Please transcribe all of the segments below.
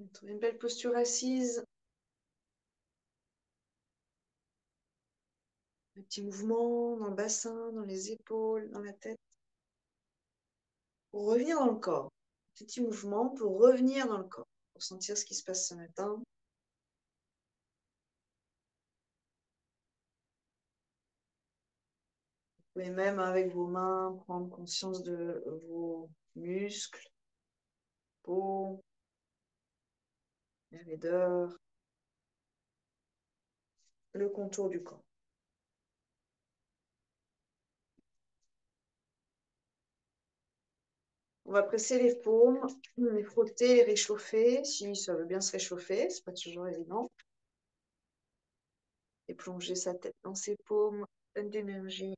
Trouver une belle posture assise. Un petit mouvement dans le bassin, dans les épaules, dans la tête. Pour revenir dans le corps. Petit mouvement pour revenir dans le corps. Pour sentir ce qui se passe ce matin. Vous pouvez même avec vos mains prendre conscience de vos muscles, peau, la raideur, le contour du corps. On va presser les paumes, les frotter, les réchauffer, si ça veut bien se réchauffer, c'est pas toujours évident. Et plonger sa tête dans ses paumes, pleine d'énergie.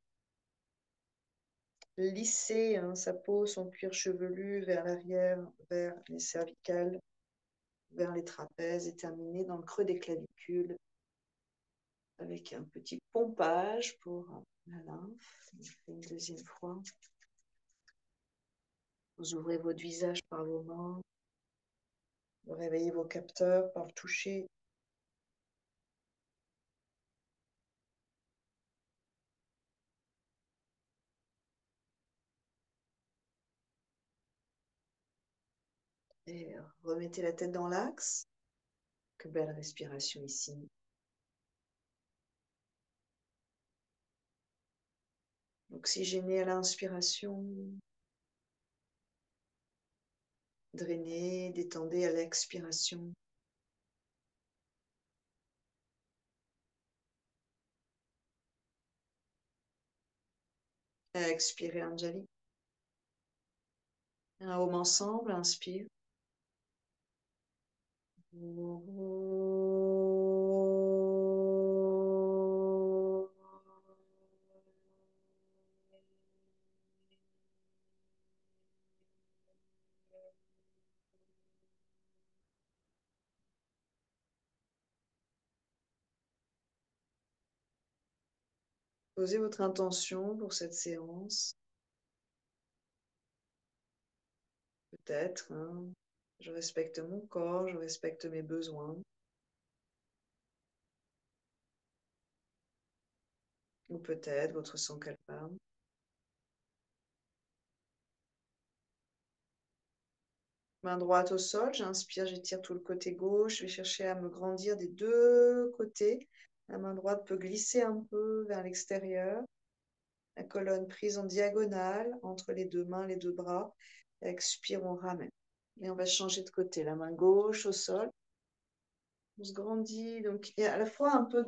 Lisser sa peau, son cuir chevelu vers l'arrière, vers les cervicales, vers les trapèzes et terminer dans le creux des clavicules avec un petit pompage pour la lymphe. On fait une deuxième fois. Vous ouvrez votre visage par vos mains. Vous réveillez vos capteurs par le toucher. Et remettez la tête dans l'axe. Que belle respiration ici. Oxygénez à l'inspiration. Drainez, détendez à l'expiration. Expirez, Anjali. Un home ensemble, inspire. Posez votre intention pour cette séance. Peut-être, je respecte mon corps, je respecte mes besoins. Ou peut-être votre sang calme. Main droite au sol, j'inspire, j'étire tout le côté gauche. Je vais chercher à me grandir des deux côtés. La main droite peut glisser un peu vers l'extérieur. La colonne prise en diagonale entre les deux mains, les deux bras. Expire, on ramène. Et on va changer de côté. La main gauche au sol. On se grandit. Donc, il y a à la fois un peu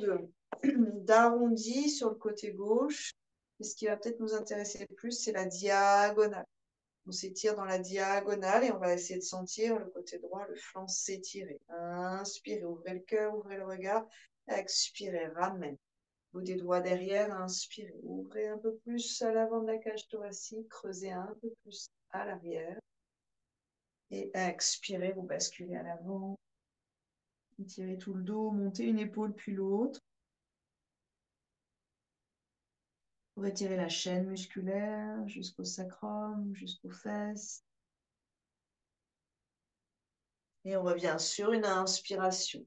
d'arrondi sur le côté gauche. Et ce qui va peut-être nous intéresser plus, c'est la diagonale. On s'étire dans la diagonale et on va essayer de sentir le côté droit, le flanc s'étirer. Inspirez, ouvrez le cœur, ouvrez le regard. Expirez, ramène. Bout des doigts derrière, inspirez. Ouvrez un peu plus à l'avant de la cage thoracique, creusez un peu plus à l'arrière. Et expirez, vous basculez à l'avant. Tirez tout le dos, montez une épaule puis l'autre. Vous retirez la chaîne musculaire jusqu'au sacrum, jusqu'aux fesses. Et on revient sur une inspiration.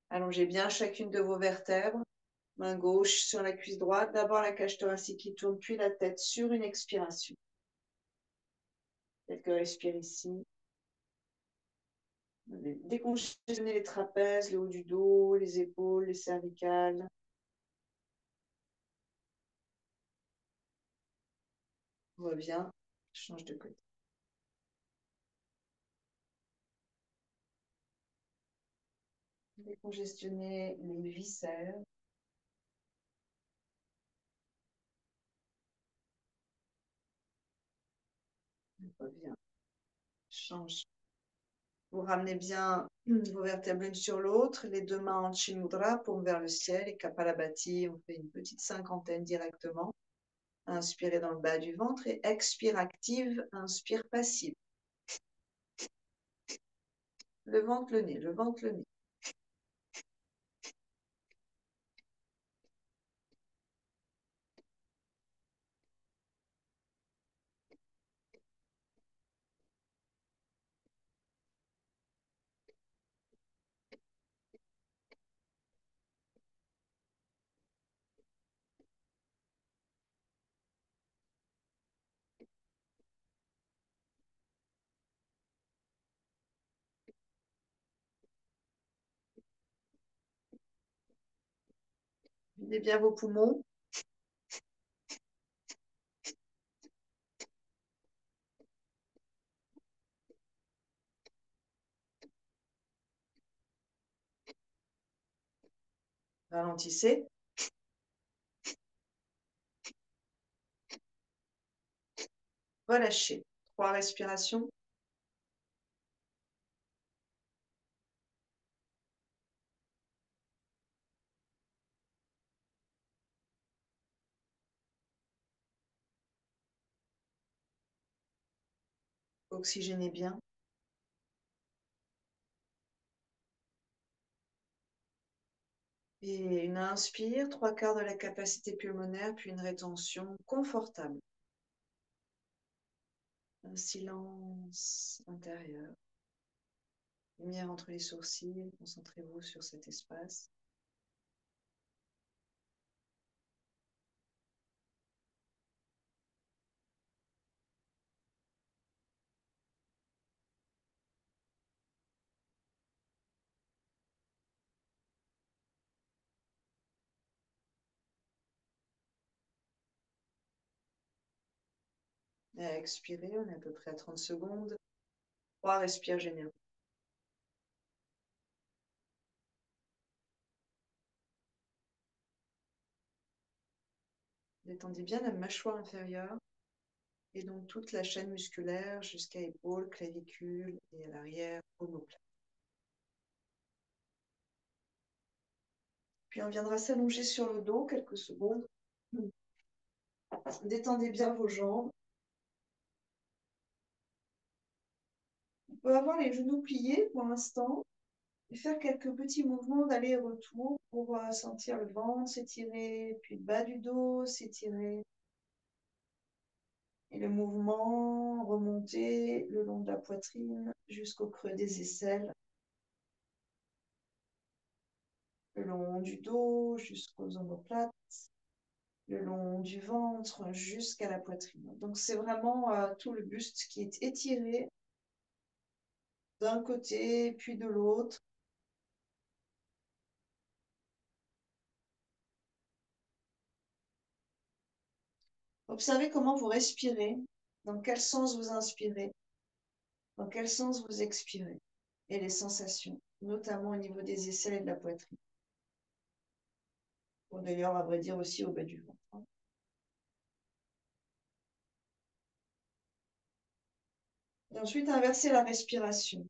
Allongez bien chacune de vos vertèbres. Main gauche sur la cuisse droite. D'abord la cage thoracique qui tourne, puis la tête sur une expiration. Quelques respire ici. Décongestionnez les trapèzes, le haut du dos, les épaules, les cervicales. On revient, change de côté. Décongestionnez les viscères. On revient, change. Vous ramenez bien vos vertèbres l'une sur l'autre, les deux mains en Chimudra, paume vers le ciel et Kapalabhati. On fait une petite cinquantaine directement. Inspirez dans le bas du ventre et expire active, inspire passive. Le ventre, le nez, le ventre, le nez. Videz bien vos poumons. Ralentissez. Relâchez. 3 respirations. Oxygénez bien. Et une inspire, 3/4 de la capacité pulmonaire, puis une rétention confortable. Un silence intérieur. Lumière entre les sourcils, concentrez-vous sur cet espace. Et expirez, on est à peu près à 30 secondes. 3 respires généraux. Détendez bien la mâchoire inférieure et donc toute la chaîne musculaire jusqu'à épaules, clavicules et à l'arrière, omoplate. Puis on viendra s'allonger sur le dos quelques secondes. Détendez bien vos jambes. On peut avoir les genoux pliés pour l'instant et faire quelques petits mouvements d'aller et retour pour sentir le ventre s'étirer, puis le bas du dos s'étirer. Et le mouvement remonter le long de la poitrine jusqu'au creux des aisselles, le long du dos jusqu'aux omoplates, le long du ventre jusqu'à la poitrine. Donc c'est vraiment tout le buste qui est étiré d'un côté puis de l'autre. Observez comment vous respirez, dans quel sens vous inspirez, dans quel sens vous expirez, et les sensations, notamment au niveau des aisselles et de la poitrine. Bon, d'ailleurs, à vrai dire aussi au bas du ventre. Et ensuite, inversez la respiration.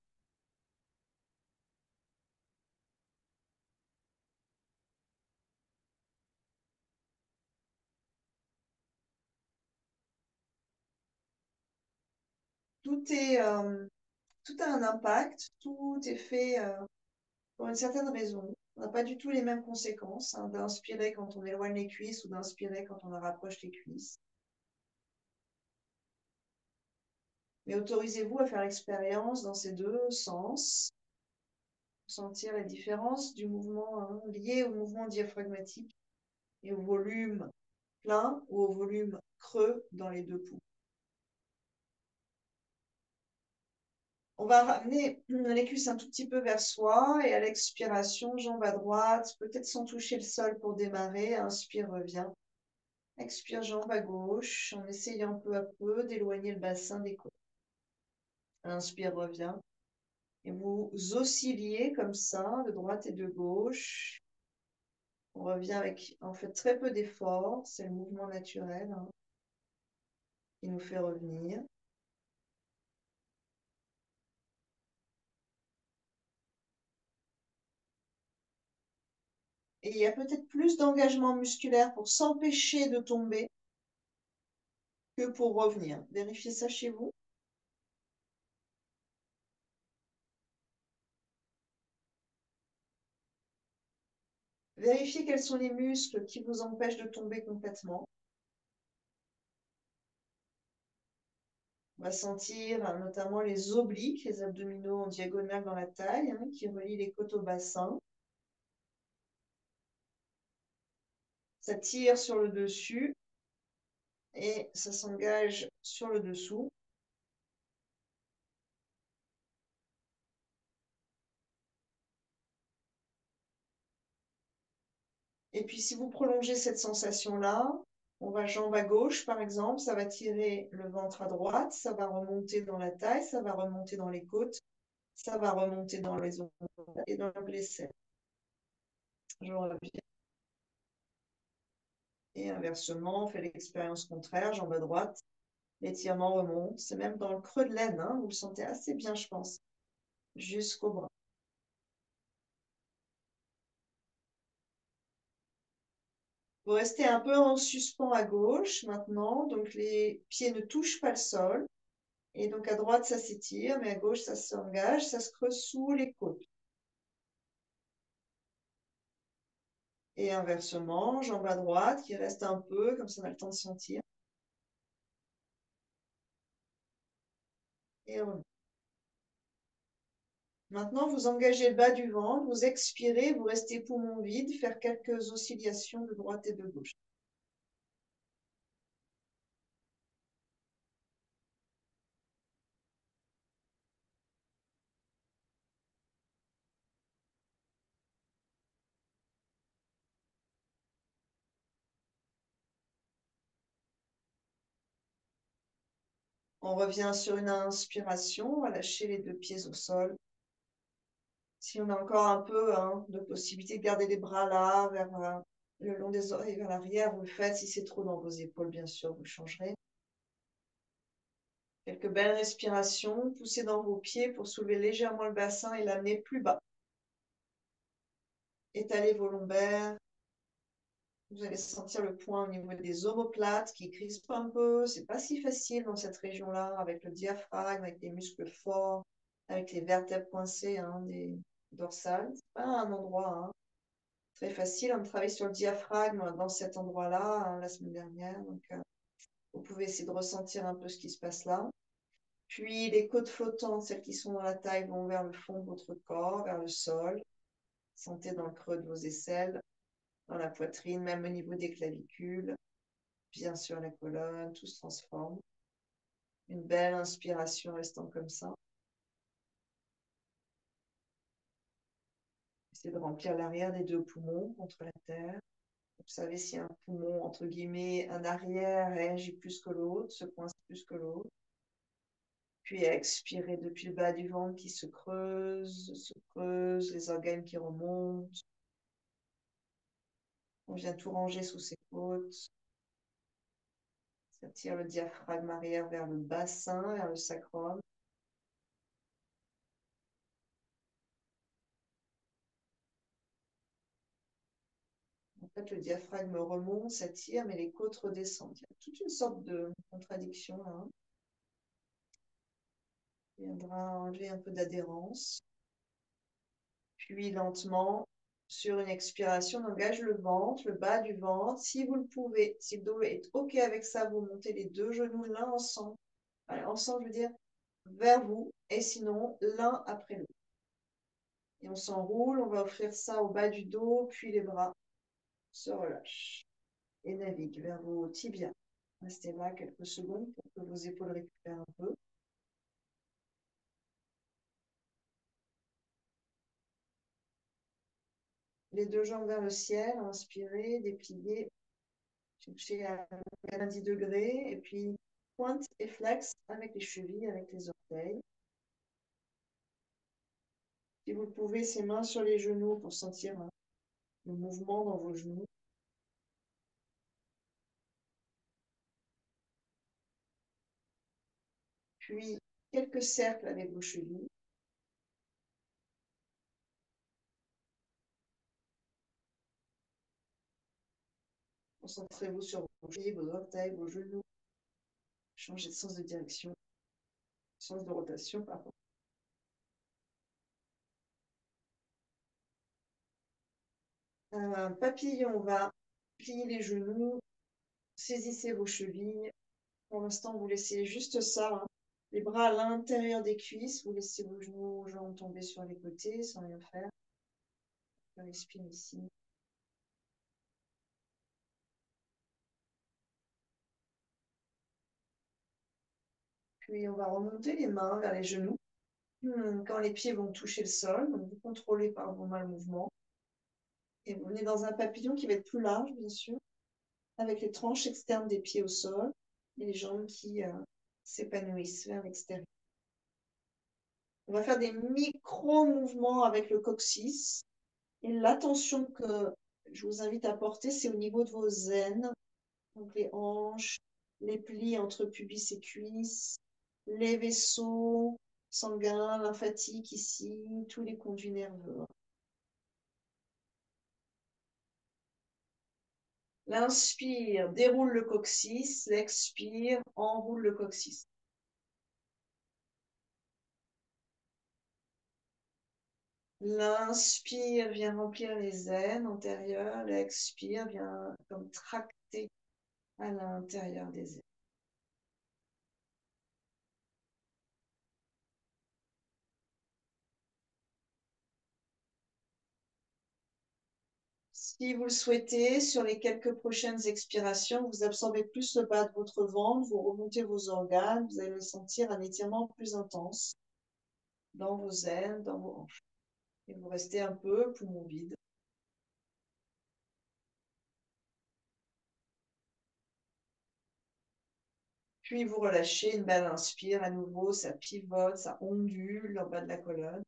Tout a un impact, tout est fait pour une certaine raison. On n'a pas du tout les mêmes conséquences d'inspirer quand on éloigne les cuisses ou d'inspirer quand on rapproche les cuisses. Mais autorisez-vous à faire l'expérience dans ces deux sens, pour sentir la différence du mouvement lié au mouvement diaphragmatique et au volume plein ou au volume creux dans les deux poumons. On va ramener les cuisses un tout petit peu vers soi et à l'expiration, jambe à droite, peut-être sans toucher le sol pour démarrer. Inspire, reviens. Expire, jambe à gauche, en essayant peu à peu d'éloigner le bassin des côtes. Inspire, reviens. Et vous oscillez comme ça, de droite et de gauche. On revient avec, en fait, très peu d'efforts. C'est le mouvement naturel qui nous fait revenir. Et il y a peut-être plus d'engagement musculaire pour s'empêcher de tomber que pour revenir. Vérifiez ça chez vous. Vérifiez quels sont les muscles qui vous empêchent de tomber complètement. On va sentir notamment les obliques, les abdominaux en diagonale dans la taille, qui relient les côtes au bassin. Ça tire sur le dessus et ça s'engage sur le dessous. Et puis, si vous prolongez cette sensation-là, on va jambe à gauche, par exemple, ça va tirer le ventre à droite, ça va remonter dans la taille, ça va remonter dans les côtes, ça va remonter dans les ongles et dans l'aisselle. Je reviens. Et inversement, on fait l'expérience contraire, jambe à droite, l'étirement remonte. C'est même dans le creux de l'aine, hein, vous le sentez assez bien, je pense, jusqu'au bras. Vous restez un peu en suspens à gauche maintenant, donc les pieds ne touchent pas le sol. Et donc à droite, ça s'étire, mais à gauche, ça s'engage, ça se creuse sous les côtes. Et inversement, jambe à droite qui reste un peu, comme ça on a le temps de sentir. Et remonte. Maintenant, vous engagez le bas du ventre, vous expirez, vous restez poumon vide, faire quelques oscillations de droite et de gauche. On revient sur une inspiration, on va lâcher les deux pieds au sol. Si on a encore un peu de possibilité de garder les bras là, vers le long des oreilles, vers l'arrière, vous le faites. Si c'est trop dans vos épaules, bien sûr, vous changerez. Quelques belles respirations. Poussez dans vos pieds pour soulever légèrement le bassin et l'amener plus bas. Étalez vos lombaires. Vous allez sentir le point au niveau des omoplates qui crispent un peu. C'est pas si facile dans cette région-là, avec le diaphragme, avec les muscles forts, avec les vertèbres coincées des dorsales. C'est pas un endroit très facile. On travaille sur le diaphragme dans cet endroit-là la semaine dernière. Donc, vous pouvez essayer de ressentir un peu ce qui se passe là. Puis les côtes flottantes, celles qui sont dans la taille, vont vers le fond de votre corps, vers le sol. Sentez dans le creux de vos aisselles, dans la poitrine, même au niveau des clavicules, bien sûr la colonne, tout se transforme. Une belle inspiration restant comme ça. Essayez de remplir l'arrière des deux poumons contre la terre. Vous savez si un poumon, entre guillemets, un arrière réagit plus que l'autre, se coince plus que l'autre. Puis expirer depuis le bas du ventre qui se creuse, les organes qui remontent. On vient tout ranger sous ses côtes. Ça tire le diaphragme arrière vers le bassin, vers le sacrum. En fait, le diaphragme remonte, ça tire, mais les côtes redescendent. Il y a toute une sorte de contradiction là. Il viendra enlever un peu d'adhérence. Puis lentement, sur une expiration, on engage le ventre, le bas du ventre. Si vous le pouvez, si le dos est OK avec ça, vous montez les deux genoux l'un ensemble. Allez, ensemble, je veux dire, vers vous. Et sinon, l'un après l'autre. Et on s'enroule, on va offrir ça au bas du dos, puis les bras se relâchent et naviguent vers vos tibias. Restez là quelques secondes pour que vos épaules récupèrent un peu. Les deux jambes vers le ciel, inspirez, dépliez, cherchez à 90 degrés, et puis pointe et flex avec les chevilles, avec les orteils. Si vous le pouvez, ses mains sur les genoux pour sentir le mouvement dans vos genoux. Puis quelques cercles avec vos chevilles. Concentrez-vous sur vos chevilles, vos orteils, vos genoux. Changez de sens de direction, sens de rotation, pardon. Un papillon, on va plier les genoux, saisissez vos chevilles. Pour l'instant, vous laissez juste ça. Les bras à l'intérieur des cuisses, vous laissez vos genoux, vos jambes tomber sur les côtés sans rien faire. On respire ici. Puis on va remonter les mains vers les genoux. Quand les pieds vont toucher le sol, donc vous contrôlez par vos mains le mouvement. Et vous venez dans un papillon qui va être plus large, bien sûr, avec les tranches externes des pieds au sol et les jambes qui s'épanouissent vers l'extérieur. On va faire des micro-mouvements avec le coccyx. Et l'attention que je vous invite à porter, c'est au niveau de vos aines, donc les hanches, les plis entre pubis et cuisses, les vaisseaux sanguins, lymphatiques ici, tous les conduits nerveux. L'inspire, déroule le coccyx, l'expire, enroule le coccyx. L'inspire vient remplir les aines antérieures, l'expire vient comme tracter à l'intérieur des aines. Si vous le souhaitez, sur les quelques prochaines expirations, vous absorbez plus le bas de votre ventre, vous remontez vos organes, vous allez sentir un étirement plus intense dans vos aines, dans vos hanches. Et vous restez un peu poumon vide. Puis vous relâchez une belle inspire, à nouveau, ça pivote, ça ondule en bas de la colonne.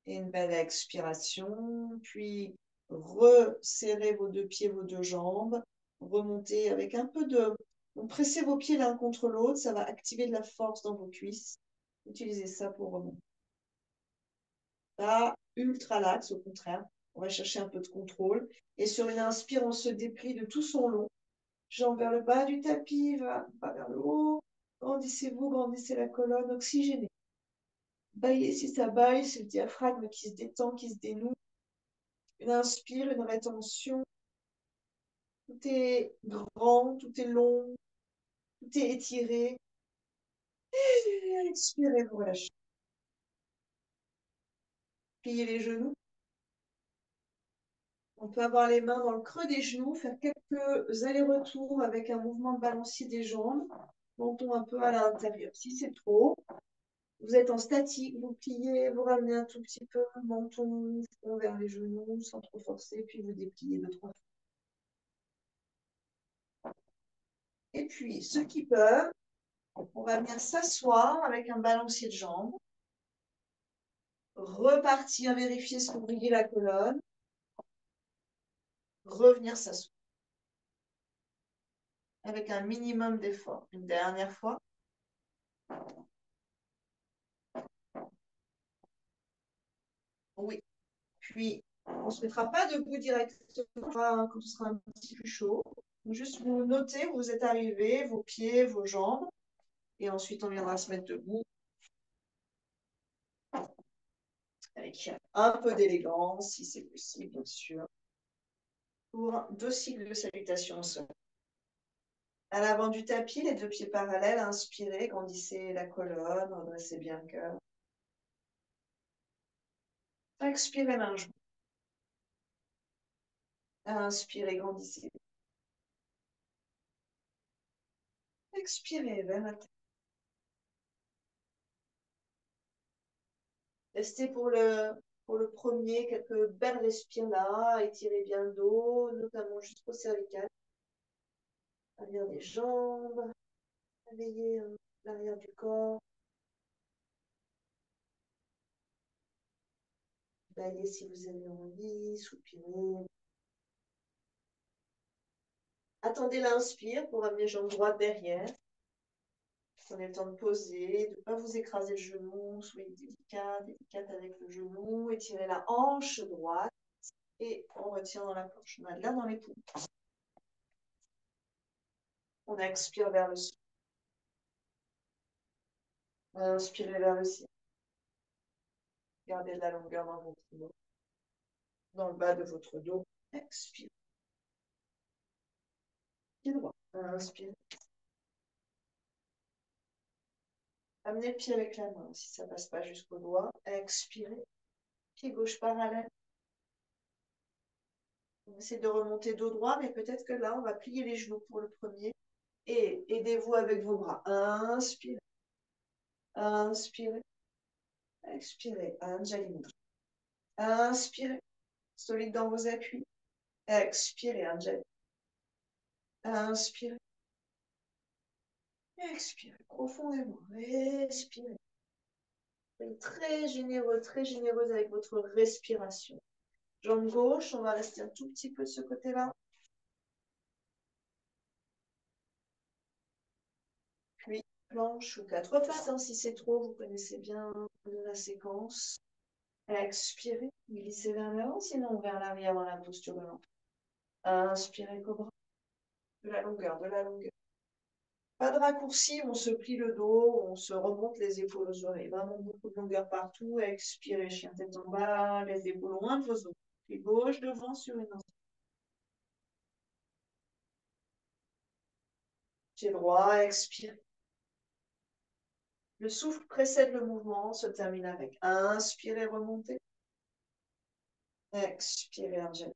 Et une belle expiration, puis resserrez vos deux pieds, vos deux jambes, remontez avec un peu de... Donc, pressez vos pieds l'un contre l'autre, ça va activer de la force dans vos cuisses. Utilisez ça pour remonter. Pas ultra lax, au contraire. On va chercher un peu de contrôle. Et sur une inspire, on se déplie de tout son long. Jambes vers le bas du tapis, va vers le haut. Grandissez-vous, grandissez la colonne, oxygénée. Baillez si ça baille, c'est le diaphragme qui se détend, qui se dénoue. Une inspire, une rétention. Tout est grand, tout est long, tout est étiré. Expirez, vous relâchez. Pliez les genoux. On peut avoir les mains dans le creux des genoux, faire quelques allers-retours avec un mouvement de balancier des jambes. Menton un peu à l'intérieur. Si c'est trop, vous êtes en statique, vous pliez, vous ramenez un tout petit peu, menton, front vers les genoux, sans trop forcer, puis vous dépliez deux, trois fois. Et puis, ceux qui peuvent, on va venir s'asseoir avec un balancier de jambes. Repartir, vérifier ce que brillait la colonne. Revenir s'asseoir. Avec un minimum d'effort. Une dernière fois. Oui. Puis, on ne se mettra pas debout directement quand ce sera un petit peu chaud. Juste vous notez, vous êtes arrivé, vos pieds, vos jambes. Et ensuite, on viendra se mettre debout. Avec un peu d'élégance, si c'est possible, bien sûr. Pour 2 cycles de salutation au sol. À l'avant du tapis, les deux pieds parallèles, inspirez, grandissez la colonne, redressez bien le cœur. Expirez main joue. Inspirez, grandissez. Expirez vers la tête. Restez pour le premier, quelques belles respires là, étirez bien le dos, notamment jusqu'au cervical. Arrière des jambes, réveillez l'arrière du corps. Baillez si vous avez envie, soupirez. Attendez l'inspire pour amener jambe droite derrière. Prenez le temps de poser, de ne pas vous écraser le genou. Soyez délicat, délicate avec le genou. Étirez la hanche droite et on retient dans la planche. On a là dans les poumons. On expire vers le sol. Inspirez vers le ciel. Gardez de la longueur dans votre dos. Dans le bas de votre dos. Expire. Pied droit. Inspire. Amenez le pied avec la main si ça ne passe pas jusqu'au doigt. Expirez. Pied gauche parallèle. On essaie de remonter dos droit, mais peut-être que là, on va plier les genoux pour le premier. Et aidez-vous avec vos bras. Inspirez. Inspirez. Expirez. Anjali Mudra. Inspirez. Solide dans vos appuis. Expirez, Angel. Inspirez. Expirez profondément. Respirez. Soyez très généreuse avec votre respiration. Jambe gauche, on va rester un tout petit peu de ce côté-là. Puis planche ou quatre pattes, hein, si c'est trop, vous connaissez bien la séquence. Expirez, glissez vers l'avant, sinon vers l'arrière dans la posture de l'enfant. Inspirez, cobra. De la longueur, de la longueur. Pas de raccourci, on se plie le dos, on se remonte les épaules aux oreilles. Vraiment beaucoup de longueur partout. Expirez, chien tête en bas, les épaules loin de vos os. Pied gauche devant sur une entrée. Pied droit, expirez. Le souffle précède le mouvement, se termine avec inspirez, remontez. Expirez, Angèle.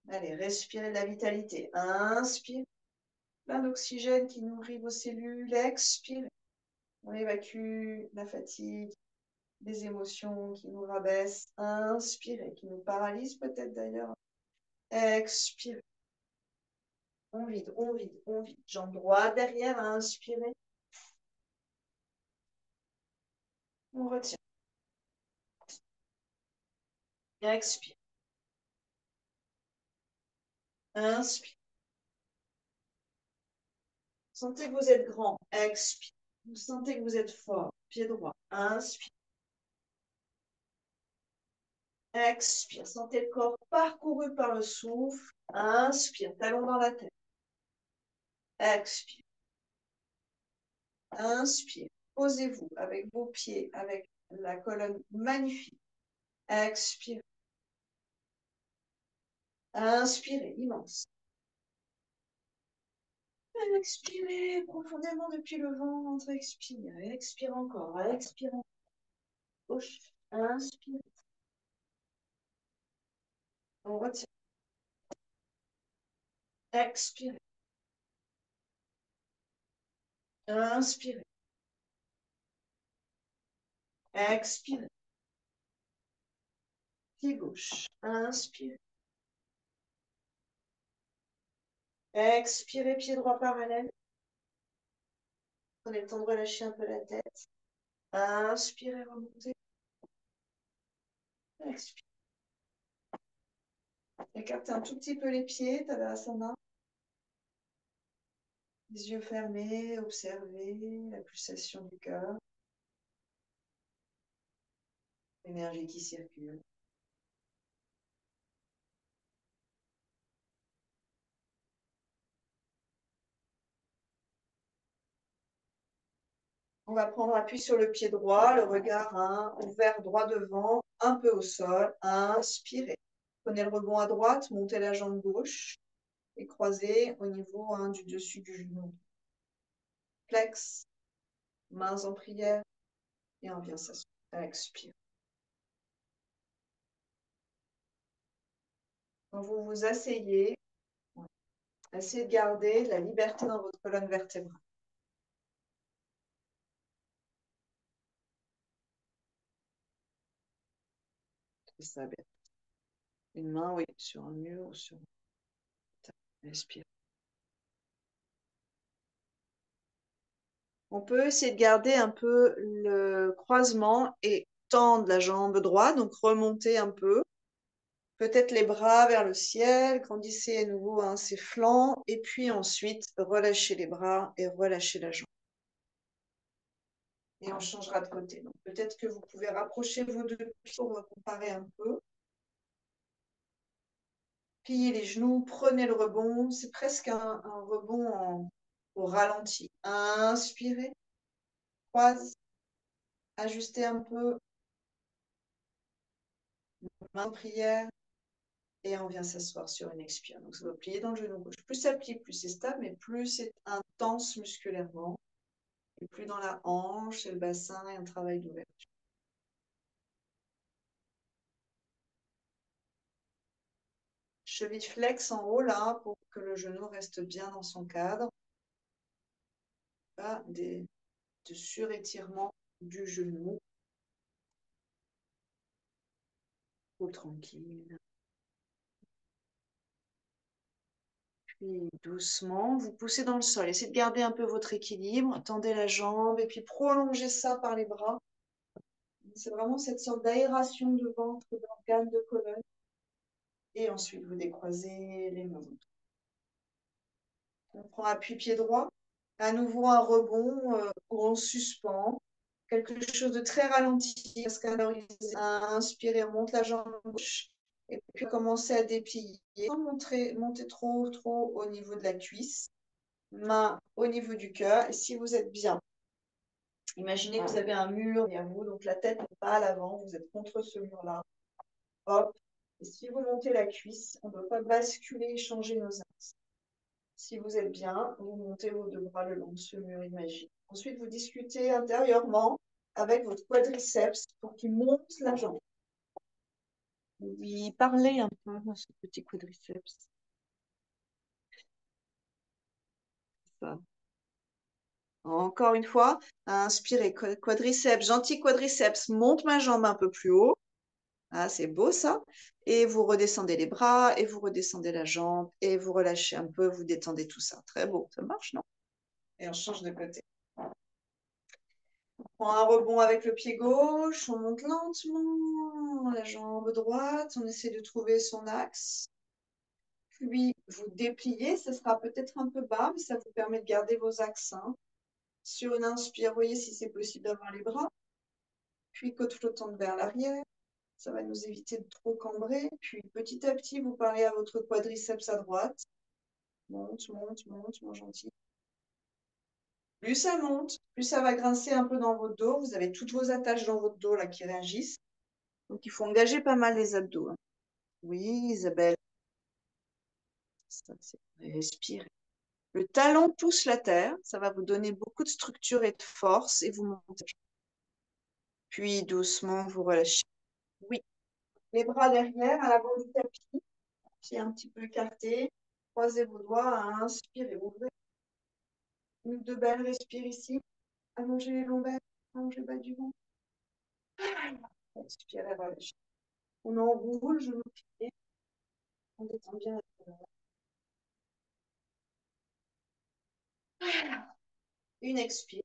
Allez, respirez de la vitalité. Inspire. Plein d'oxygène qui nourrit vos cellules. Expirez. On évacue la fatigue, les émotions qui nous rabaissent. Inspirez, qui nous paralysent peut-être d'ailleurs. Expirez. On vide, on vide, on vide. Jambe droite derrière, inspirez. On retient. Expire. Inspire. Sentez que vous êtes grand. Expire. Vous sentez que vous êtes fort. Pied droit. Inspire. Expire. Sentez le corps parcouru par le souffle. Inspire. Talon dans la tête. Expire. Inspire. Posez-vous avec vos pieds, avec la colonne magnifique. Expire. Inspirez, immense. Expirez profondément depuis le ventre. Expire. Expire encore. Expire encore. Gauche. Inspire. On retient. Expirez. Inspirez. Expirez. Pied gauche. Inspirez. Expirez, pied droit parallèle. Prenez le temps de relâcher un peu la tête. Inspirez, remontez. Expirez. Écartez un tout petit peu les pieds, Tadasana. Les yeux fermés, observez la pulsation du cœur. L'énergie qui circule. On va prendre appui sur le pied droit, le regard ouvert droit devant, un peu au sol. Inspirez. Prenez le rebond à droite, montez la jambe gauche et croisez au niveau du dessus du genou. Flex, mains en prière et on vient s'asseoir. Expire. Quand vous vous asseyez, essayez de garder la liberté dans votre colonne vertébrale. C'est ça, bien. Une main, oui, sur un mur ou sur... Respire. On peut essayer de garder un peu le croisement et tendre la jambe droite, donc remonter un peu. Peut-être les bras vers le ciel, grandissez à nouveau ses flancs, et puis ensuite relâchez les bras et relâchez la jambe. Et on changera de côté. Donc peut-être que vous pouvez rapprocher vos deux pieds pour comparer un peu. Pliez les genoux, prenez le rebond. C'est presque un rebond au ralenti. Inspirez, croise, ajustez un peu, main en prière, et on vient s'asseoir sur une expire. Donc ça va plier dans le genou gauche. Plus ça plie, plus c'est stable, mais plus c'est intense musculairement. Et plus dans la hanche et le bassin et un travail d'ouverture. Cheville flex en haut là pour que le genou reste bien dans son cadre. Pas de surétirement du genou. Trop tranquille. Puis doucement, vous poussez dans le sol. Essayez de garder un peu votre équilibre. Tendez la jambe et puis prolongez ça par les bras. C'est vraiment cette sorte d'aération de ventre, d'organe, de colonne. Et ensuite, vous décroisez les mains. On prend appui pied droit. À nouveau un rebond où on suspend. Quelque chose de très ralenti. Parce qu'à inspirer, on monte la jambe gauche. Et puis commencer à déplier. Sans monter trop au niveau de la cuisse. Main au niveau du cœur. Et si vous êtes bien, imaginez que vous avez un mur derrière vous. Donc la tête n'est pas à l'avant. Vous êtes contre ce mur-là. Hop. Et si vous montez la cuisse, on ne peut pas basculer et changer nos axes. Si vous êtes bien, vous montez vos deux bras le long de ce mur imaginaire. Ensuite, vous discutez intérieurement avec votre quadriceps pour qu'il monte la jambe. Vous lui parlez un peu à ce petit quadriceps. Ça. Encore une fois, inspirez, quadriceps, gentil quadriceps, monte ma jambe un peu plus haut. Ah, c'est beau ça. Et vous redescendez les bras et vous redescendez la jambe et vous relâchez un peu, vous détendez tout ça. Très beau, ça marche, non? Et on change de côté. On prend un rebond avec le pied gauche, on monte lentement la jambe droite, on essaie de trouver son axe. Puis vous dépliez, ça sera peut-être un peu bas, mais ça vous permet de garder vos axes. Sur une inspire, voyez si c'est possible d'avoir les bras. Puis côte flottante vers l'arrière. Ça va nous éviter de trop cambrer. Puis petit à petit, vous parlez à votre quadriceps à droite. Monte, monte, monte, mon gentil. Plus ça monte, plus ça va grincer un peu dans votre dos. Vous avez toutes vos attaches dans votre dos là qui réagissent. Donc il faut engager pas mal les abdos. Oui, Isabelle. Ça, c'est respirer. Le talon pousse la terre. Ça va vous donner beaucoup de structure et de force et vous montez. Puis doucement, vous relâchez. Oui. Les bras derrière, à l'avant du tapis. Pieds un petit peu écartés. Croisez vos doigts, inspirez, ouvrez. Une, deux belles, respire ici. Allongez les lombaires, allongez le bas du ventre. Expirez, relâchez. On enroule, je me plie. On détend bien la colonne. Une expire.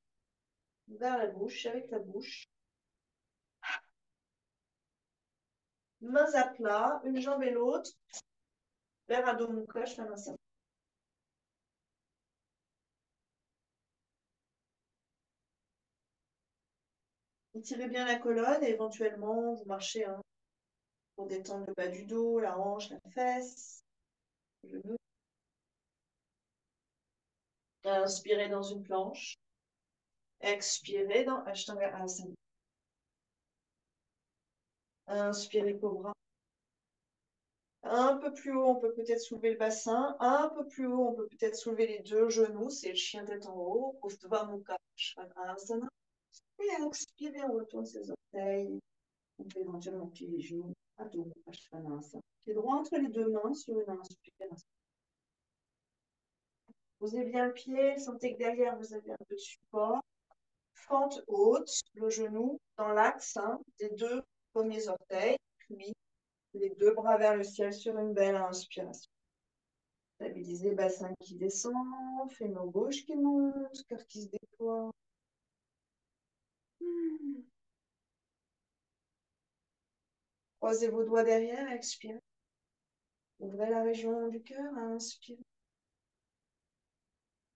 Vers la bouche, avec la bouche. Mains à plat, une jambe et l'autre. Vers Adho Mukha Svanasana. Étirez bien la colonne et éventuellement vous marchez pour détendre le bas du dos, la hanche, la fesse, le genou. Inspirez dans une planche. Expirez dans Ashtanga Asana. Inspirez Cobra. Un peu plus haut, on peut peut-être soulever le bassin. Un peu plus haut, on peut peut-être soulever les deux genoux. C'est le chien tête en haut. Urdhva Mukha Svanasana. Et expirez, on retourne ses orteils. On peut éventuellement plier les genoux. Adho Mukha Svanasana. Pied droit entre les deux mains sur une inspiration. Posez bien le pied. Sentez que derrière, vous avez un peu de support. Fente haute, le genou dans l'axe des deux premiers orteils. Puis les deux bras vers le ciel sur une belle inspiration. Stabilisez, bassin qui descend, fémur gauche qui monte, cœur qui se déploie. Croisez vos doigts derrière, expirez. Ouvrez la région du cœur, inspirez.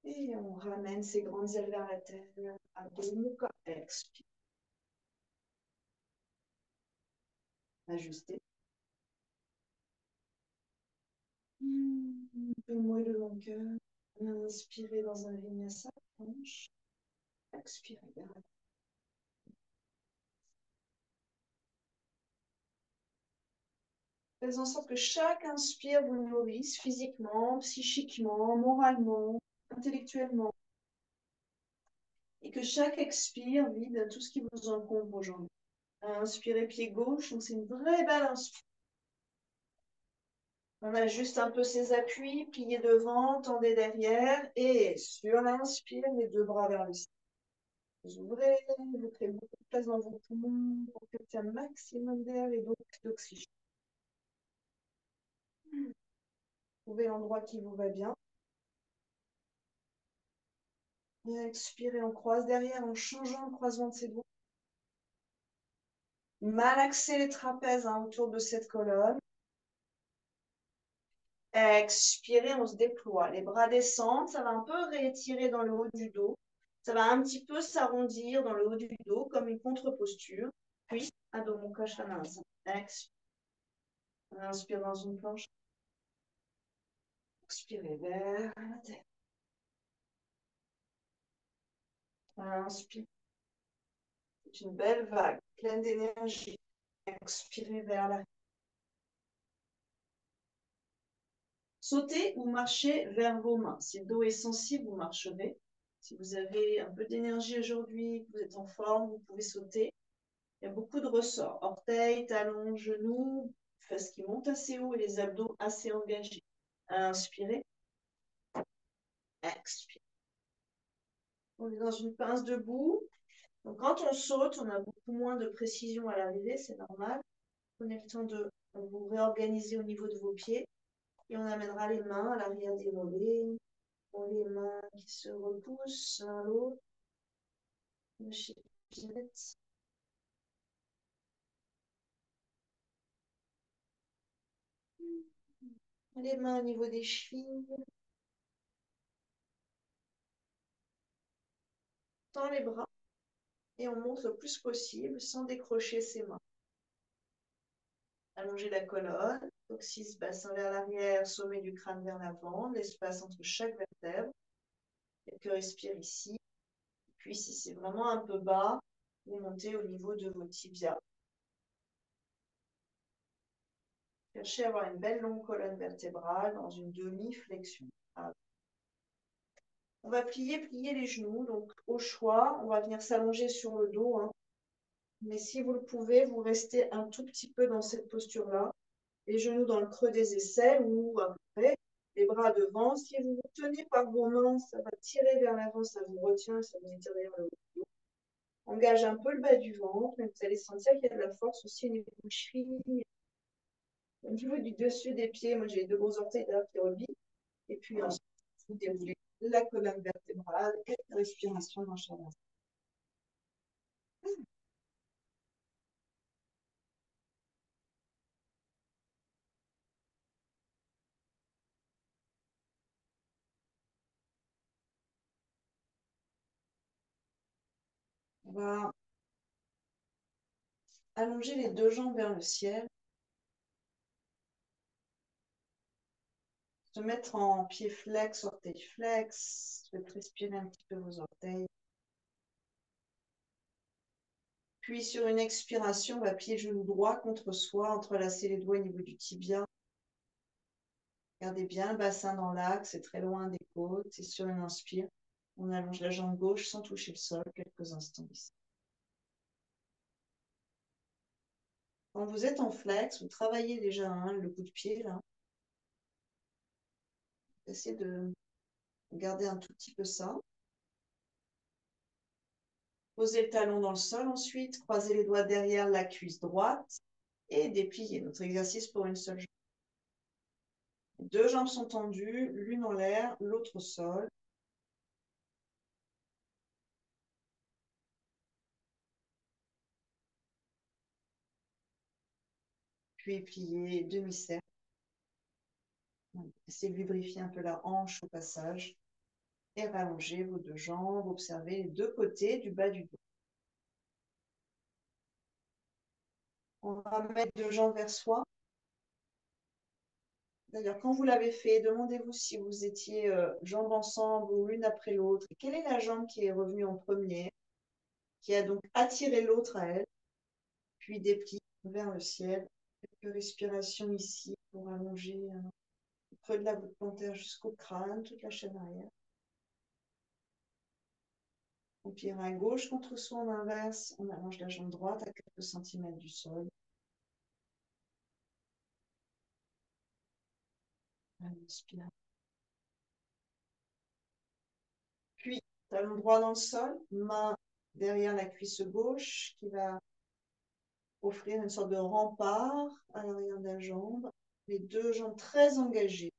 Et on ramène ses grandes ailes vers la terre. Adho Mukha, expire. Ajustez. Un peu moins de longueur. Inspirez dans un vinyasa, hanche. Expirez vers la terre. Faites en sorte que chaque inspire vous nourrisse physiquement, psychiquement, moralement, intellectuellement. Et que chaque expire vide tout ce qui vous encombre aujourd'hui. Inspirez pied gauche, donc c'est une vraie belle inspire. On ajuste un peu ses appuis, pliez devant, tendez derrière, et sur l'inspire, les deux bras vers le ciel. Vous ouvrez, vous créez beaucoup de place dans vos poumons pour capter un maximum d'air et d'oxygène. Trouvez l'endroit qui vous va bien. Et expirez, on croise derrière en changeant le croisement de ses doigts. Malaxez les trapèzes autour de cette colonne. Expirez, on se déploie. Les bras descendent, ça va un peu réétirer dans le haut du dos. Ça va un petit peu s'arrondir dans le haut du dos comme une contre-posture. Puis, Adho Mukha Svanasana. Expire. Inspire dans une planche. Expirez vers la tête. Inspire. C'est une belle vague, pleine d'énergie. Expirez vers la tête. Sautez ou marchez vers vos mains. Si le dos est sensible, vous marcherez. Si vous avez un peu d'énergie aujourd'hui, que vous êtes en forme, vous pouvez sauter. Il y a beaucoup de ressorts. Orteils, talons, genoux, fesses qui montent assez haut et les abdos assez engagés. Inspirez. Expirez. On est dans une pince debout. Donc, quand on saute, on a beaucoup moins de précision à l'arrivée, c'est normal. Prenez le temps de vous réorganiser au niveau de vos pieds. Et on amènera les mains à l'arrière des mollets. Les mains qui se repoussent l'un à l'autre. Les mains au niveau des chevilles. Tend les bras et on monte le plus possible sans décrocher ses mains. Allongez la colonne, coccyx, bassin vers l'arrière, sommet du crâne vers l'avant, l'espace entre chaque vertèbre. Quelques respires ici. Puis si c'est vraiment un peu bas, vous montez au niveau de vos tibias. Cherchez à avoir une belle longue colonne vertébrale dans une demi-flexion. On va plier les genoux. Donc, au choix, on va venir s'allonger sur le dos. Mais si vous le pouvez, vous restez un tout petit peu dans cette posture-là. Les genoux dans le creux des aisselles ou à peu près. Les bras devant. Si vous vous tenez par vos mains, ça va tirer vers l'avant, ça vous retient, ça vous étire derrière le dos. Engage un peu le bas du ventre, mais vous allez sentir qu'il y a de la force aussi au niveau du cheville. Au niveau du dessus des pieds, moi j'ai les deux gros orteils qui rebiquent. Et puis ensuite, vous déroulez la colonne vertébrale, quelques respirations dans chaque sens. On va allonger les deux jambes vers le ciel. Se mettre en pied flex, orteil flex. Faites respirer un petit peu vos orteils. Puis sur une expiration, on va plier le genou droit contre soi, entrelacer les doigts au niveau du tibia. Gardez bien le bassin dans l'axe, c'est très loin des côtes. Et sur une inspire, on allonge la jambe gauche sans toucher le sol quelques instants ici. Quand vous êtes en flex, vous travaillez déjà le bout de pied là. Essayez de garder un tout petit peu ça. Posez le talon dans le sol ensuite, croisez les doigts derrière la cuisse droite et dépliez. Notre exercice pour une seule jambe. Deux jambes sont tendues, l'une en l'air, l'autre au sol. Puis pliez demi-cercle. Essayez de lubrifier un peu la hanche au passage. Et rallongez vos deux jambes. Observez les deux côtés du bas du dos. On va mettre deux jambes vers soi. D'ailleurs, quand vous l'avez fait, demandez-vous si vous étiez jambes ensemble ou l'une après l'autre. Quelle est la jambe qui est revenue en premier, qui a donc attiré l'autre à elle, puis déplie vers le ciel. Quelques respirations ici pour allonger le creux de la voûte plantaire jusqu'au crâne, toute la chaîne arrière. On pied à gauche contre soi en inverse, on allonge la jambe droite à quelques centimètres du sol. Inspire. Puis, talon droit dans le sol, main derrière la cuisse gauche qui va offrir une sorte de rempart à l'arrière de la jambe. Les deux jambes très engagées.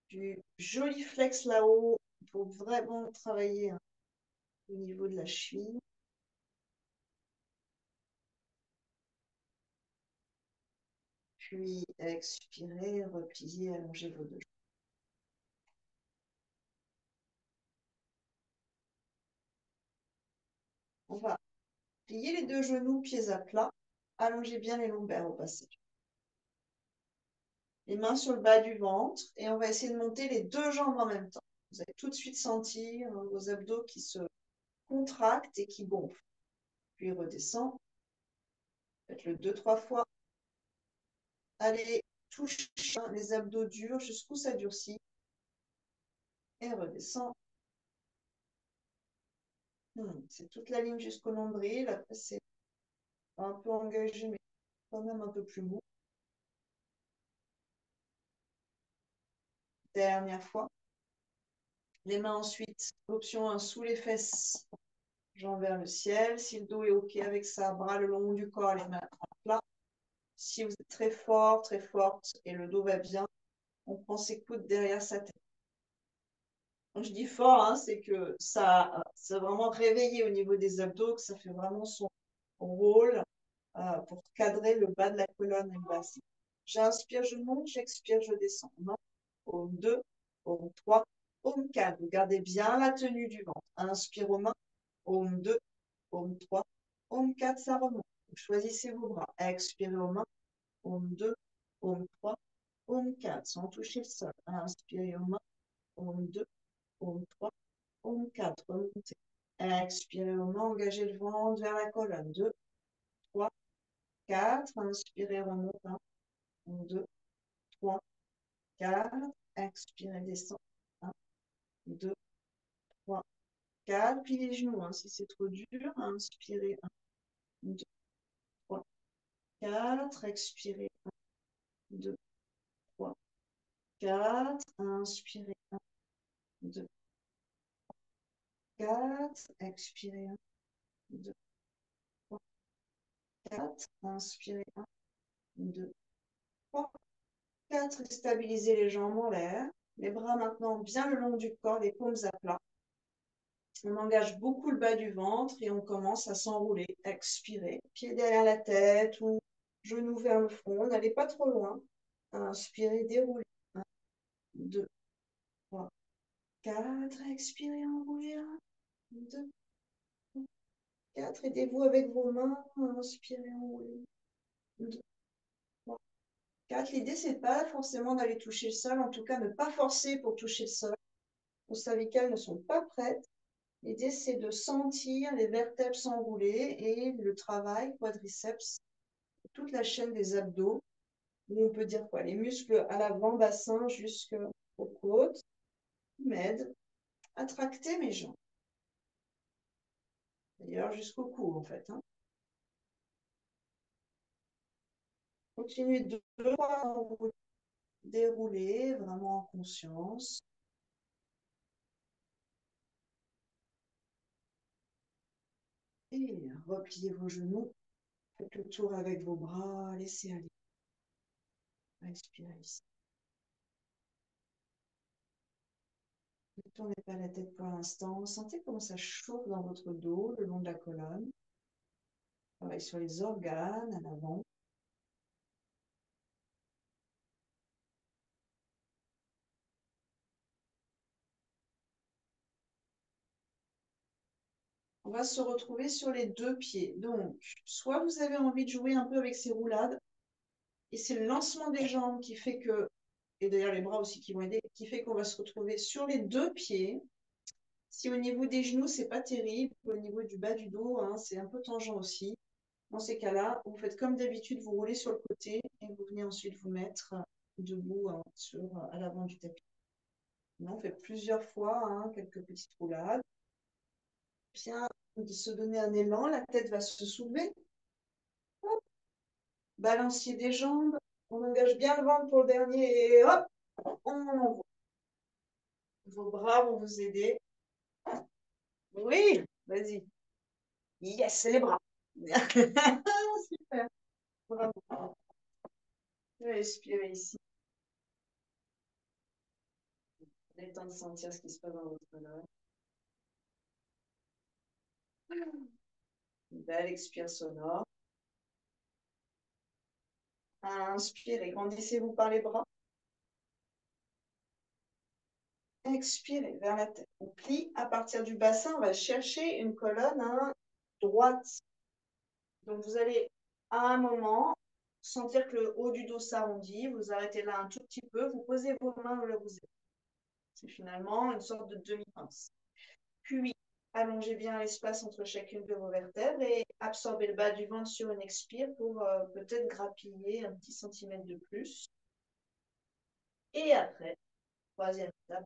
Du joli flex là-haut pour vraiment travailler au niveau de la cheville. Puis expirez, repliez, allongez vos deux jambes. On va plier les deux genoux, pieds à plat. Allongez bien les lombaires au passage. Les mains sur le bas du ventre et on va essayer de monter les deux jambes en même temps. Vous allez tout de suite sentir vos abdos qui se contractent et qui gonflent. Puis redescend. Faites-le 2-3 fois. Allez, touche les abdos durs jusqu'où ça durcit. Et redescend. C'est toute la ligne jusqu'au nombril. Après, c'est un peu engagé, mais quand même un peu plus mou. Dernière fois. Les mains ensuite, option 1, sous les fesses, jambes vers le ciel. Si le dos est OK avec ça, bras le long du corps, les mains à plat. Si vous êtes très fort, très forte et le dos va bien, on prend ses coudes derrière sa tête. Quand je dis fort, hein, c'est que ça vraiment réveillé au niveau des abdos, que ça fait vraiment son rôle pour cadrer le bas de la colonne et le bassin. J'inspire, je monte, j'expire, je descends. Paume 2, paume 3, paume 4. Vous gardez bien la tenue du ventre. Inspire aux mains, paume 2, paume 3, paume 4, ça remonte. Vous choisissez vos bras. Expirez aux mains, paume 2, paume 3, paume 4, sans toucher le sol. Inspirez aux mains, paume 2, paume 3, paume 4, remontez. Expirez aux mains, engagez le ventre vers la colonne. 2, 3, 4. Inspirez, remonte. 1, 2, 3, 4. Expirez, descend. 1, 2, 3, 4. Pliez les genoux si c'est trop dur. Inspirez. 1, 2, 3, 4. Expirez. 1, 2, 3, 4. Inspirez. 1, 2, 4. Expirez. 1, 2, 3, 4. Inspirez. 1, 2, 3, 4. Stabilisez les jambes en l'air. Les bras maintenant bien le long du corps, les paumes à plat. On engage beaucoup le bas du ventre et on commence à s'enrouler. Expirez. Pied derrière la tête ou genoux vers le front. N'allez pas trop loin. Inspirez, déroulez. 1, 2, 3, 4. Expirez, enroulez. 1, 2, 3, 4. Aidez-vous avec vos mains. Inspirez, enroulez. 2, 3, 4. L'idée, c'est pas forcément d'aller toucher le sol. En tout cas, ne pas forcer pour toucher le sol. Vos cervicales ne sont pas prêtes. L'idée, c'est de sentir les vertèbres s'enrouler et le travail quadriceps, toute la chaîne des abdos, où on peut dire quoi, les muscles à l'avant, bassin jusqu'aux côtes, m'aident à tracter mes jambes. D'ailleurs, jusqu'au cou, en fait. Continuez de dérouler vraiment en conscience. Et repliez vos genoux. Faites le tour avec vos bras. Laissez aller. Respirez ici. Ne tournez pas la tête pour l'instant. Sentez comment ça chauffe dans votre dos, le long de la colonne. Travaille sur les organes à l'avant. On va se retrouver sur les deux pieds. Donc, soit vous avez envie de jouer un peu avec ces roulades, et c'est le lancement des jambes qui fait que, et d'ailleurs les bras aussi qui vont aider, qui fait qu'on va se retrouver sur les deux pieds. Si au niveau des genoux, c'est pas terrible, au niveau du bas du dos, c'est un peu tangent aussi. Dans ces cas-là, vous faites comme d'habitude, vous roulez sur le côté et vous venez ensuite vous mettre debout à l'avant du tapis. On fait plusieurs fois, quelques petites roulades. Bien de se donner un élan, la tête va se soulever. Hop. Balancier des jambes, on engage bien le ventre pour le dernier et hop, on envoie. Vos bras vont vous aider. Oui, vas-y. Yes, les bras. Super, bravo. Respirez ici. Prenez le temps de sentir ce qui se passe dans votre corps. Une belle expire sonore. Inspirez, grandissez-vous par les bras. Expirez vers la tête. On plie à partir du bassin, on va chercher une colonne droite. Donc vous allez à un moment sentir que le haut du dos s'arrondit, vous arrêtez là un tout petit peu, vous posez vos mains là où vous êtes. C'est finalement une sorte de demi-pince. Puis allongez bien l'espace entre chacune de vos vertèbres et absorbez le bas du ventre sur une expire pour peut-être grappiller un petit centimètre de plus. Et après, troisième étape,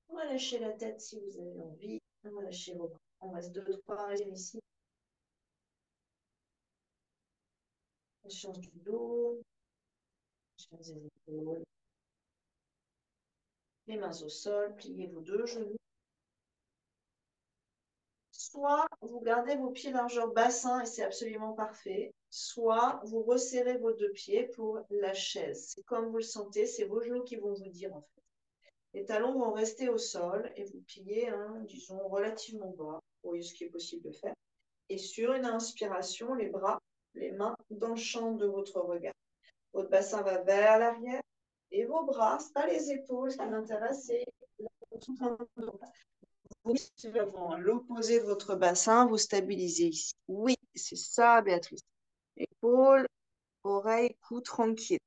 on va lâcher la tête si vous avez envie. On va lâcher vos bras. On reste 2-3 régimes ici. Conscience du dos, conscience des épaules. Les mains au sol, pliez vos deux genoux. Soit vous gardez vos pieds largeur bassin et c'est absolument parfait, soit vous resserrez vos deux pieds pour la chaise. C'est comme vous le sentez, c'est vos genoux qui vont vous dire en fait. Les talons vont rester au sol et vous pliez, disons, relativement bas, vous voyez ce qui est possible de faire. Et sur une inspiration, les bras, les mains dans le champ de votre regard. Votre bassin va vers l'arrière et vos bras, pas les épaules, ce qui m'intéresse, c'est vous, devant l'opposé de votre bassin, vous stabilisez ici. Oui, c'est ça, Béatrice. Épaules, oreilles, cou, tranquille.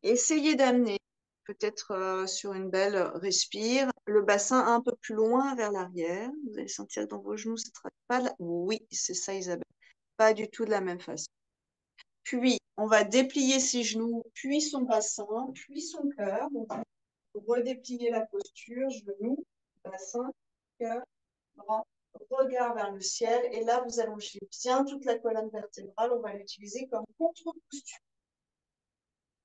Essayez d'amener, peut-être sur une belle respire, le bassin un peu plus loin vers l'arrière. Vous allez sentir que dans vos genoux, ça ne travaille pas. Oui, c'est ça, Isabelle. Pas du tout de la même façon. Puis, on va déplier ses genoux, puis son bassin, puis son cœur. Donc, vous redépliez la posture, genoux, bassin, cœur, bras, regard vers le ciel. Et là, vous allongez bien toute la colonne vertébrale. On va l'utiliser comme contre-posture.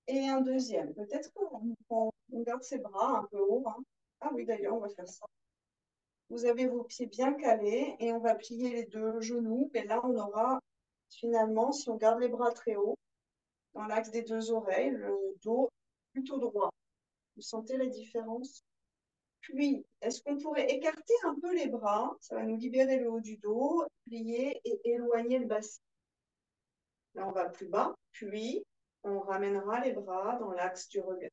Et un deuxième. Peut-être qu'on garde ses bras un peu haut. Ah oui, d'ailleurs, on va faire ça. Vous avez vos pieds bien calés et on va plier les deux genoux. Et là, on aura finalement, si on garde les bras très hauts, dans l'axe des deux oreilles, le dos plutôt droit. Vous sentez la différence? Puis, est-ce qu'on pourrait écarter un peu les bras? Ça va nous libérer le haut du dos, plier et éloigner le bassin. Là, on va plus bas, puis on ramènera les bras dans l'axe du regard.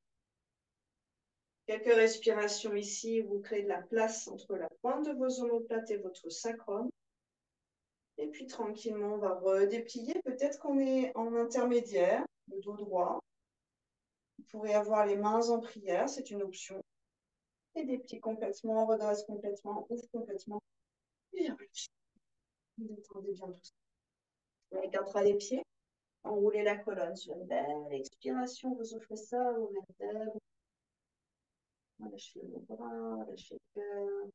Quelques respirations ici, vous créez de la place entre la pointe de vos omoplates et votre sacrum. Et puis tranquillement, on va redéplier. Peut-être qu'on est en intermédiaire, le dos droit. Vous pourrez avoir les mains en prière, c'est une option. Et déplier complètement, redresse complètement, ouvre complètement. Et vous détendez bien tout ça. On écartera les pieds. Enroulez la colonne sur une belle expiration. Vous offrez ça aux vertèbres. Lâchez le bras, lâchez le cœur.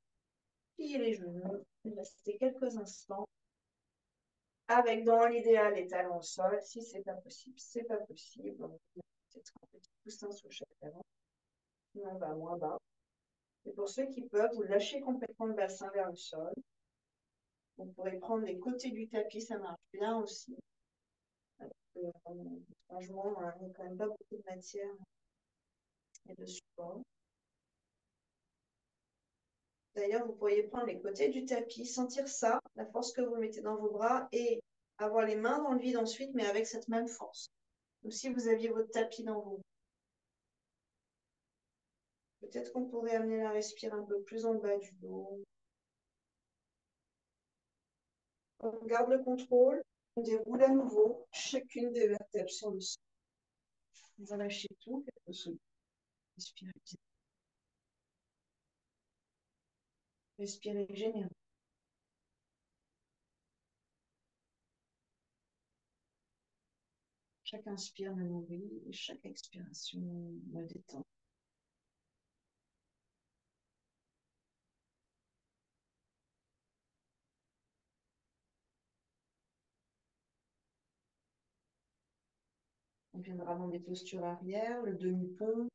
Pliez les genoux. Restez quelques instants. Avec, dans l'idéal, les talons au sol. Si c'est pas possible, c'est pas possible. On peut peut-être un petit coussin sur chaque talon. Sinon, on va moins bas. Et pour ceux qui peuvent, vous lâchez complètement le bassin vers le sol. Vous pourrez prendre les côtés du tapis, ça marche bien aussi. Franchement, il n'y a quand même pas beaucoup de matière et de support. D'ailleurs, vous pourriez prendre les côtés du tapis, sentir ça, la force que vous mettez dans vos bras et avoir les mains dans le vide ensuite, mais avec cette même force. Comme si vous aviez votre tapis dans vos bras. Peut-être qu'on pourrait amener la respire un peu plus en bas du dos. On garde le contrôle, on déroule à nouveau chacune des vertèbres sur le sol. Vous relâchez tout, quelques secondes. Respirez bien. Respirez généralement. Chaque inspire me nourrit et chaque expiration me détend. On viendra dans des postures arrière, le demi-pont,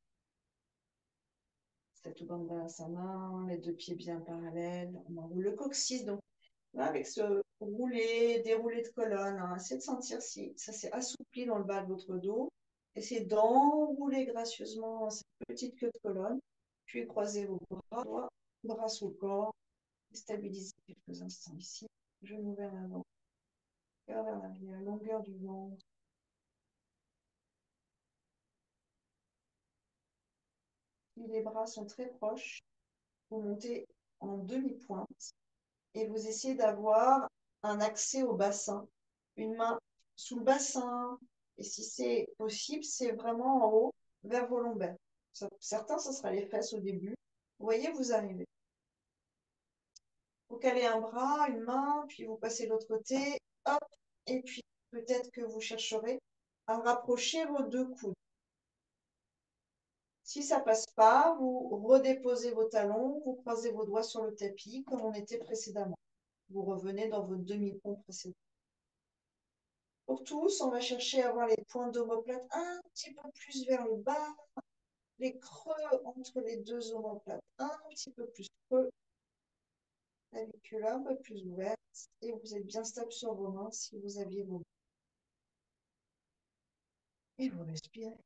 Satubandha Asana, les deux pieds bien parallèles. On enroule le coccyx, donc Là, avec ce roulé, déroulé de colonne, hein, essayez de sentir si ça s'est assoupli dans le bas de votre dos. Essayez d'enrouler gracieusement cette petite queue de colonne, puis croisez vos bras, bras sous le corps, stabilisez quelques instants ici, genoux vers l'avant, cœur vers l'arrière, longueur du ventre. Si les bras sont très proches, vous montez en demi-pointe et vous essayez d'avoir un accès au bassin. Une main sous le bassin. Et si c'est possible, c'est vraiment en haut, vers vos lombaires. Certains, ce sera les fesses au début. Vous voyez, vous arrivez. Vous calez un bras, une main, puis vous passez de l'autre côté. Hop. Et puis, peut-être que vous chercherez à rapprocher vos deux coudes. Si ça passe pas, vous redéposez vos talons, vous croisez vos doigts sur le tapis, comme on était précédemment. Vous revenez dans votre demi-pont précédent. Pour tous, on va chercher à avoir les points d'omoplate un petit peu plus vers le bas, les creux entre les deux omoplates un petit peu plus creux, la clavicule un peu plus ouverte, et vous êtes bien stable sur vos mains si vous aviez vos mains. Et vous respirez.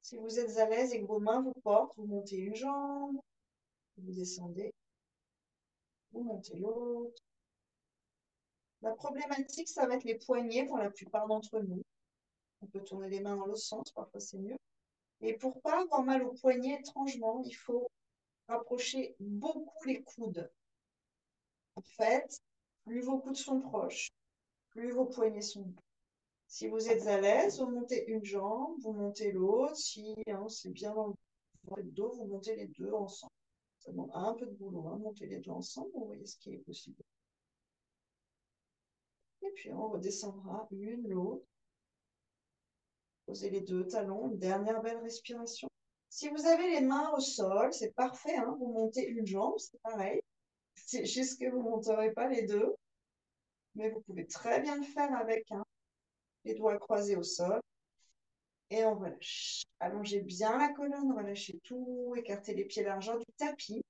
Si vous êtes à l'aise et que vos mains vous portent, vous montez une jambe, vous descendez, vous montez l'autre. La problématique, ça va être les poignets pour la plupart d'entre nous. On peut tourner les mains dans l'autre sens, parfois c'est mieux. Et pour pas avoir mal au poignet, étrangement, il faut rapprocher beaucoup les coudes. En fait, plus vos coudes sont proches, plus vos poignets sont bons. Si vous êtes à l'aise, vous montez une jambe, vous montez l'autre. Si c'est bien dans le dos, vous montez les deux ensemble. Ça demande un peu de boulot, monter les deux ensemble, vous voyez ce qui est possible. Et puis on redescendra l'une, l'autre. Posez les deux talons, une dernière belle respiration. Si vous avez les mains au sol, c'est parfait, vous montez une jambe, c'est pareil. C'est juste que vous ne monterez pas les deux, mais vous pouvez très bien le faire avec les doigts croisés au sol. Et on relâche. Allongez bien la colonne, relâchez tout, écartez les pieds largeur du tapis.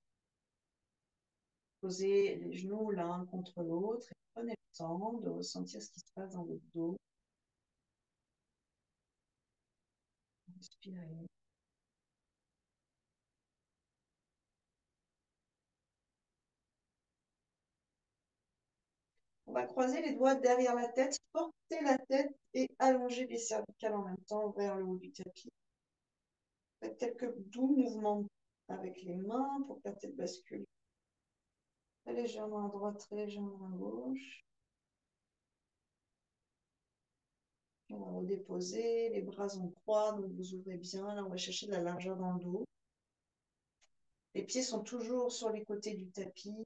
Posez les genoux l'un contre l'autre et prenez le temps de ressentir ce qui se passe dans votre dos. Respirez. On va croiser les doigts derrière la tête, porter la tête et allonger les cervicales en même temps vers le haut du tapis. Faites quelques doux mouvements avec les mains pour que la tête bascule très légèrement à droite, très légèrement à gauche. On va redéposer, les bras en croix, donc vous ouvrez bien. Là, on va chercher de la largeur dans le dos. Les pieds sont toujours sur les côtés du tapis.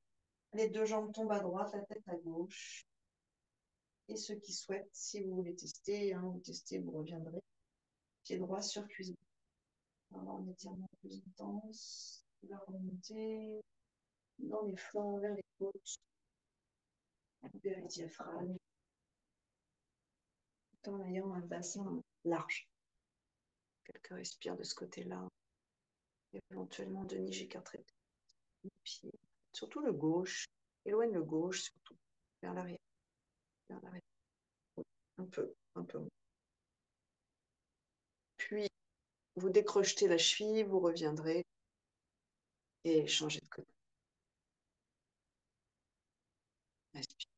Les deux jambes tombent à droite, la tête à gauche. Et ceux qui souhaitent, si vous voulez tester, vous testez, vous reviendrez. Pied droit sur cuisse droite. On va avoir un étirement plus intense. On va remonter dans les flancs, vers les côtes, vers le diaphragme, tout en ayant un bassin large. Quelques respires de ce côté-là. Éventuellement, Denis, j'écarterai le pied. Surtout le gauche. Éloigne le gauche, surtout. Vers l'arrière. Vers l'arrière. Un peu, un peu. Puis, vous décrochetez la cheville, vous reviendrez et changez de côté. Respire.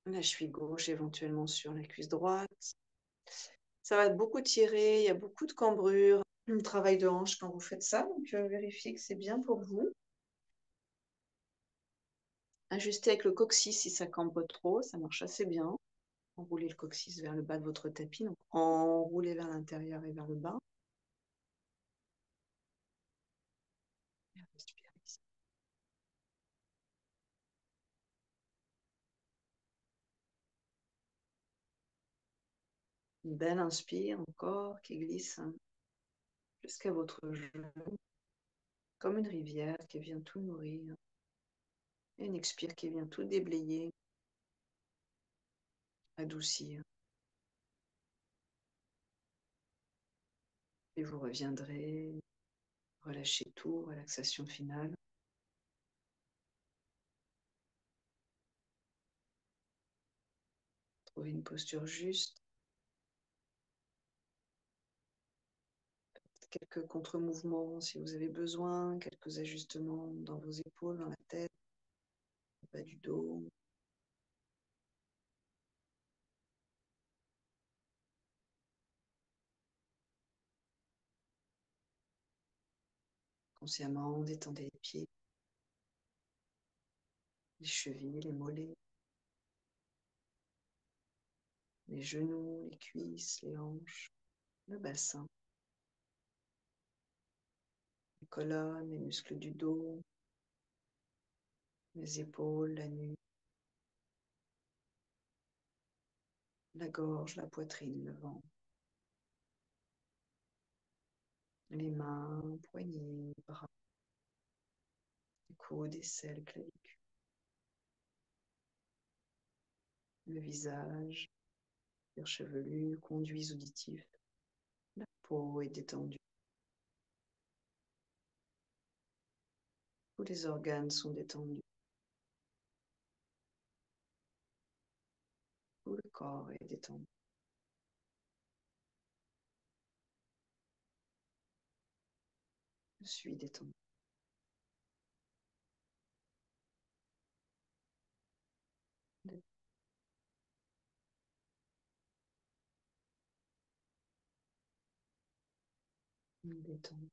La cheville gauche, éventuellement sur la cuisse droite. Ça va beaucoup tirer, il y a beaucoup de cambrure, un travail de hanche quand vous faites ça, donc vérifiez que c'est bien pour vous. Ajustez avec le coccyx si ça cambre trop, ça marche assez bien. Enroulez le coccyx vers le bas de votre tapis, donc enroulez vers l'intérieur et vers le bas. Respirez ici. Une belle inspire encore qui glisse jusqu'à votre genou, comme une rivière qui vient tout nourrir. Et une expire qui vient tout déblayer, adoucir. Et vous reviendrez Relâchez tout, relaxation finale. Trouvez une posture juste. Quelques contre-mouvements si vous avez besoin, quelques ajustements dans vos épaules, dans la tête, le bas du dos. Consciemment, détendez les pieds, les chevilles, les mollets, les genoux, les cuisses, les hanches, le bassin, les colonnes, les muscles du dos, les épaules, la nuque, la gorge, la poitrine, le ventre, les mains, poignets, bras, les coudes, aisselles, clavicules, le visage, cuir chevelu, conduits auditifs. La peau est détendue. Tous les organes sont détendus. Tout le corps est détendu. Je suis détendu. Détendu.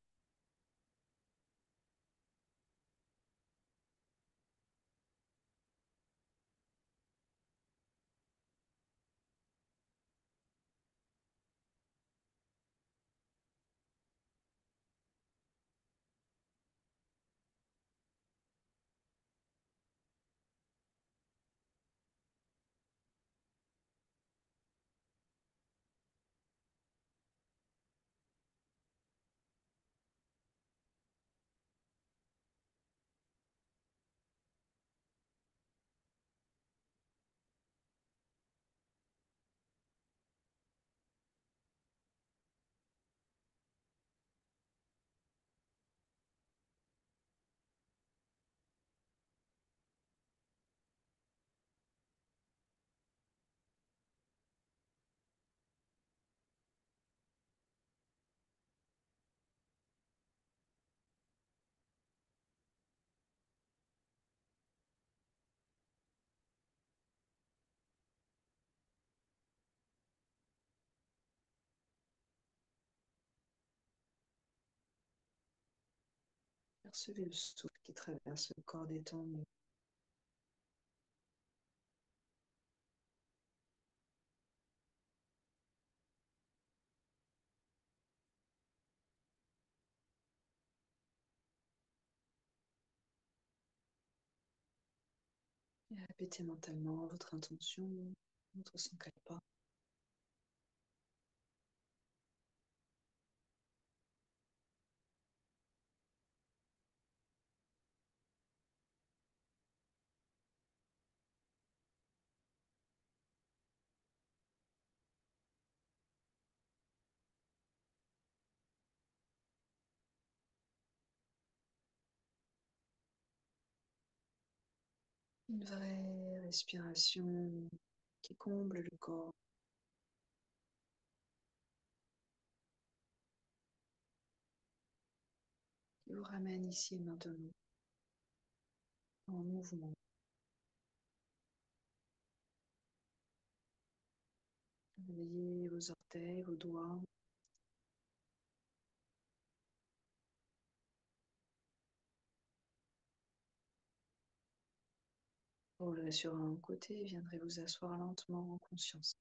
Percevez le souffle qui traverse le corps détendu. Et répétez mentalement votre intention. Votre sang cale pas. Une vraie respiration qui comble le corps. Qui vous ramène ici et maintenant en mouvement. Réveillez vos orteils, vos doigts. Roulerez sur un côté et viendrez vous asseoir lentement en conscience.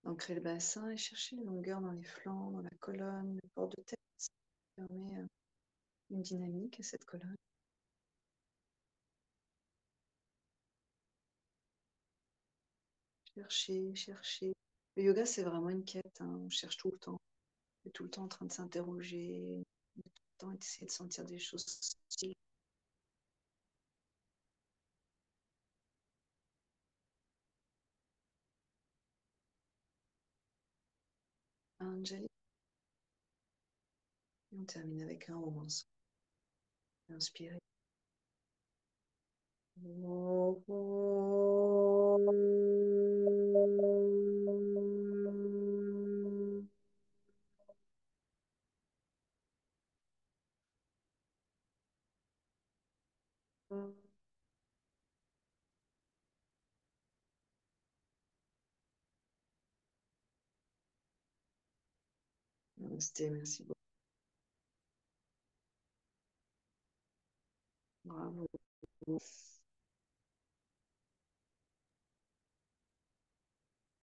Ancrez le bassin et cherchez une longueur dans les flancs, dans la colonne, le port de tête. Ça permet une dynamique à cette colonne. Cherchez, cherchez. Le yoga, c'est vraiment une quête, hein. On cherche tout le temps. On est tout le temps en train de s'interroger, temps et d'essayer de sentir des choses subtiles. Angeli. Et on termine avec un romance. Inspirez. Namasté, merci beaucoup. Bravo.